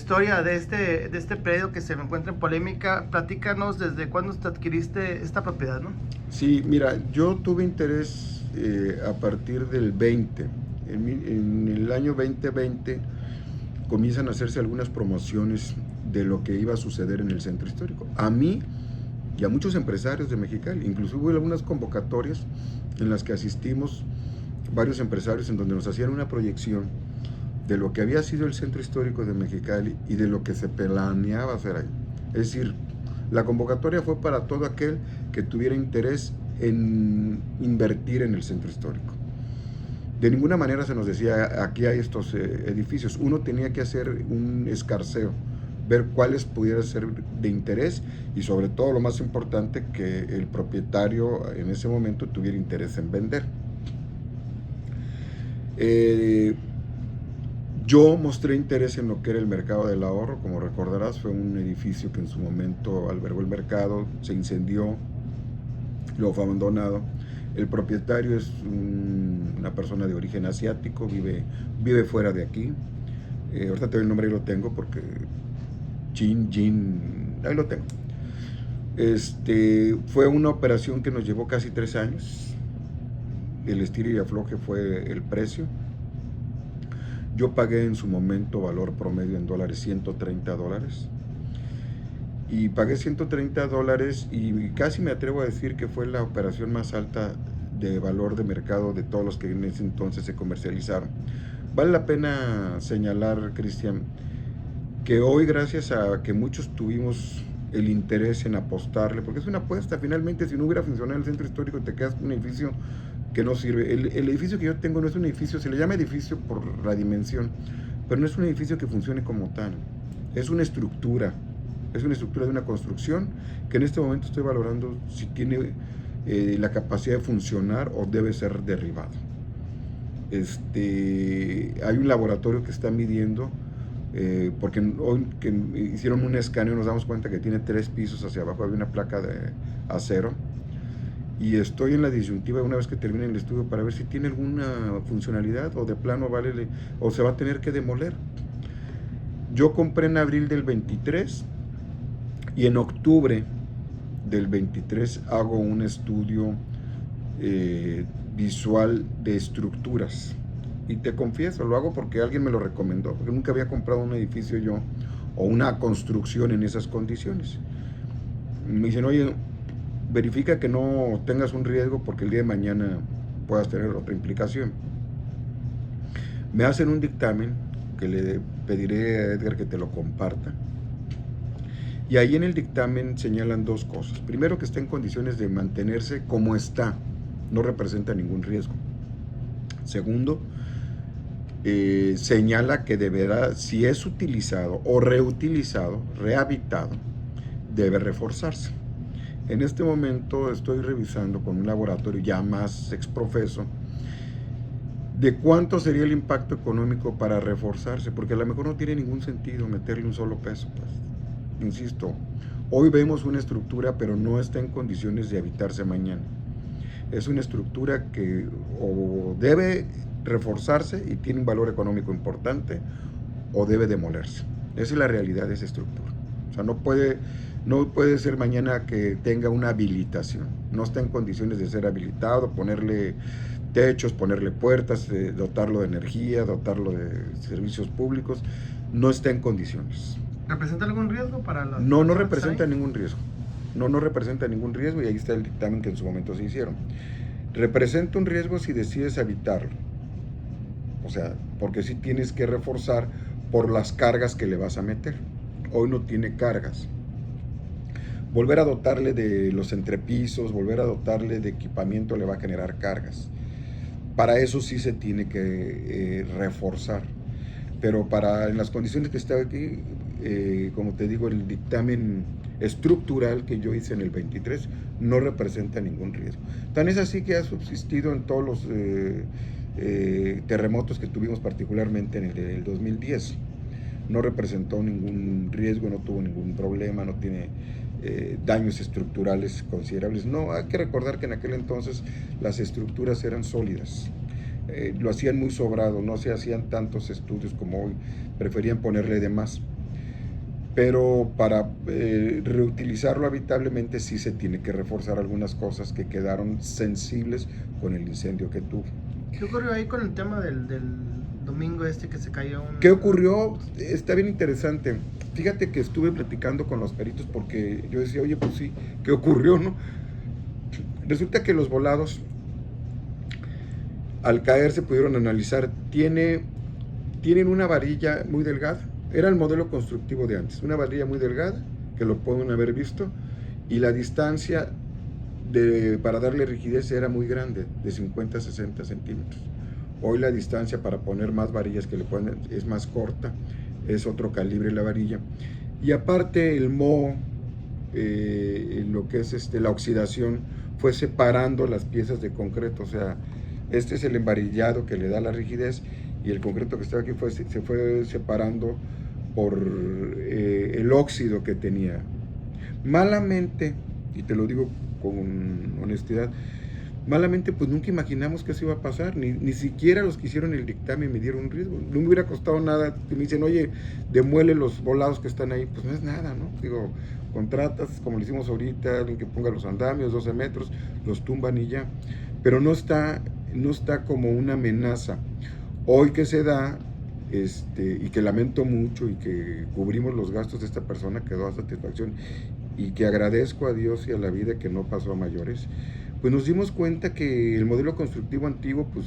historia de este predio que se encuentra en polémica. Platícanos desde cuándo te adquiriste esta propiedad, ¿no? Sí, mira, yo tuve interés a partir del 20. En el año 2020 comienzan a hacerse algunas promociones de lo que iba a suceder en el centro histórico. A mí y a muchos empresarios de Mexicali, incluso hubo algunas convocatorias en las que asistimos varios empresarios en donde nos hacían una proyección de lo que había sido el centro histórico de Mexicali y de lo que se planeaba hacer ahí. Es decir, la convocatoria fue para todo aquel que tuviera interés en invertir en el centro histórico. De ninguna manera se nos decía, aquí hay estos edificios. Uno tenía que hacer un escarceo, ver cuáles pudieran ser de interés y sobre todo lo más importante, que el propietario en ese momento tuviera interés en vender. Yo mostré interés en lo que era el mercado del ahorro. Como recordarás, fue un edificio que en su momento albergó el mercado, se incendió, luego fue abandonado. El propietario es una persona de origen asiático, vive fuera de aquí. Ahorita te doy el nombre, ahí lo tengo, porque ahí lo tengo. Fue una operación que nos llevó casi 3 años. El estilo y afloje fue el precio. Yo pagué en su momento valor promedio en dólares $130. Y pagué $130 y casi me atrevo a decir que fue la operación más alta de valor de mercado de todos los que en ese entonces se comercializaron. Vale la pena señalar, Cristian, que hoy, gracias a que muchos tuvimos el interés en apostarle, porque es una apuesta, finalmente, si no hubiera funcionado el centro histórico, te quedas con un edificio que no sirve. El edificio que yo tengo no es un edificio, se le llama edificio por la dimensión, pero no es un edificio que funcione como tal, es una estructura de una construcción que en este momento estoy valorando si tiene la capacidad de funcionar o debe ser derribado. Hay un laboratorio que está midiendo, porque hoy que hicieron un escaneo nos damos cuenta que tiene 3 pisos hacia abajo, había una placa de acero, y estoy en la disyuntiva una vez que termine el estudio para ver si tiene alguna funcionalidad o de plano o se va a tener que demoler. Yo compré en abril del 23 y en octubre del 23 hago un estudio visual de estructuras. Y te confieso, lo hago porque alguien me lo recomendó, porque nunca había comprado un edificio yo o una construcción en esas condiciones. Me dicen, oye, verifica que no tengas un riesgo porque el día de mañana puedas tener otra implicación. Me hacen un dictamen que le pediré a Edgar que te lo comparta. Y ahí en el dictamen señalan 2 cosas. Primero, que está en condiciones de mantenerse como está, no representa ningún riesgo. Segundo, señala que deberá, si es utilizado o reutilizado, rehabilitado, debe reforzarse. En este momento estoy revisando con un laboratorio ya más exprofeso de cuánto sería el impacto económico para reforzarse, porque a lo mejor no tiene ningún sentido meterle un solo peso, pues. Insisto, hoy vemos una estructura, pero no está en condiciones de habitarse mañana. Es una estructura que o debe reforzarse y tiene un valor económico importante, o debe demolerse. Esa es la realidad de esa estructura. O sea, no puede ser mañana que tenga una habilitación. No está en condiciones de ser habilitado, ponerle techos, ponerle puertas, dotarlo de energía, dotarlo de servicios públicos. No está en condiciones. ¿Representa algún riesgo para las No personas representa ahí? ningún riesgo. No representa ningún riesgo, y ahí está el dictamen que en su momento se hicieron. Representa un riesgo si decides habitarlo. O sea, porque sí tienes que reforzar por las cargas que le vas a meter. Hoy no tiene cargas. Volver a dotarle de los entrepisos, volver a dotarle de equipamiento le va a generar cargas. Para eso sí se tiene que reforzar. Pero en las condiciones que está aquí, como te digo, el dictamen estructural que yo hice en el 23 no representa ningún riesgo. Tan es así que ha subsistido en todos los terremotos que tuvimos, particularmente en el 2010. No representó ningún riesgo, no tuvo ningún problema, no tiene daños estructurales considerables. No, hay que recordar que en aquel entonces las estructuras eran sólidas. Lo hacían muy sobrado, no se hacían tantos estudios como hoy, preferían ponerle de más. pero para reutilizarlo habitablemente sí se tiene que reforzar algunas cosas que quedaron sensibles con el incendio que tuvo. ¿Qué ocurrió ahí con el tema del domingo este que se cayó un... ¿Qué ocurrió? Está bien interesante. Fíjate que estuve platicando con los peritos porque yo decía, oye, pues sí, ¿qué ocurrió, no? Resulta que los volados, al caer, se pudieron analizar. Tienen una varilla muy delgada. Era el modelo constructivo de antes. Una varilla muy delgada, que lo pueden haber visto, y la distancia para darle rigidez era muy grande, de 50 a 60 centímetros. Hoy la distancia para poner más varillas que le ponen es más corta, es otro calibre la varilla. Y aparte el moho, lo que es la oxidación, fue separando las piezas de concreto. O sea, este es el embarillado que le da la rigidez, y el concreto que estaba aquí se fue separando por el óxido que tenía. Malamente, y te lo digo con honestidad, malamente pues nunca imaginamos que eso iba a pasar, ni siquiera los que hicieron el dictamen me dieron un riesgo. No me hubiera costado nada, me dicen, oye, demuele los volados que están ahí, pues no es nada, ¿no? Digo, contratas, como le hicimos ahorita, alguien que ponga los andamios, 12 metros, los tumban y ya, pero no está como una amenaza. Hoy que se da, y que lamento mucho y que cubrimos los gastos de esta persona, quedó a satisfacción, y que agradezco a Dios y a la vida que no pasó a mayores, pues nos dimos cuenta que el modelo constructivo antiguo, pues,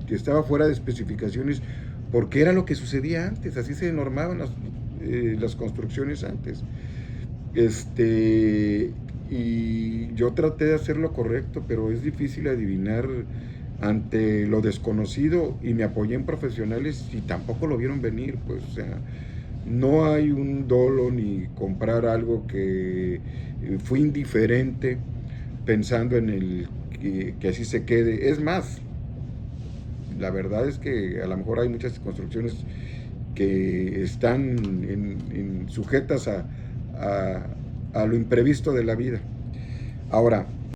que estaba fuera de especificaciones, porque era lo que sucedía antes, así se normaban las construcciones antes. Y yo traté de hacer lo correcto, pero es difícil adivinar ante lo desconocido, y me apoyé en profesionales y tampoco lo vieron venir, pues, o sea, no hay un dolo ni comprar algo que fui indiferente pensando en que así se quede. Es más, la verdad es que a lo mejor hay muchas construcciones que están sujetas a lo imprevisto de la vida. Ahora,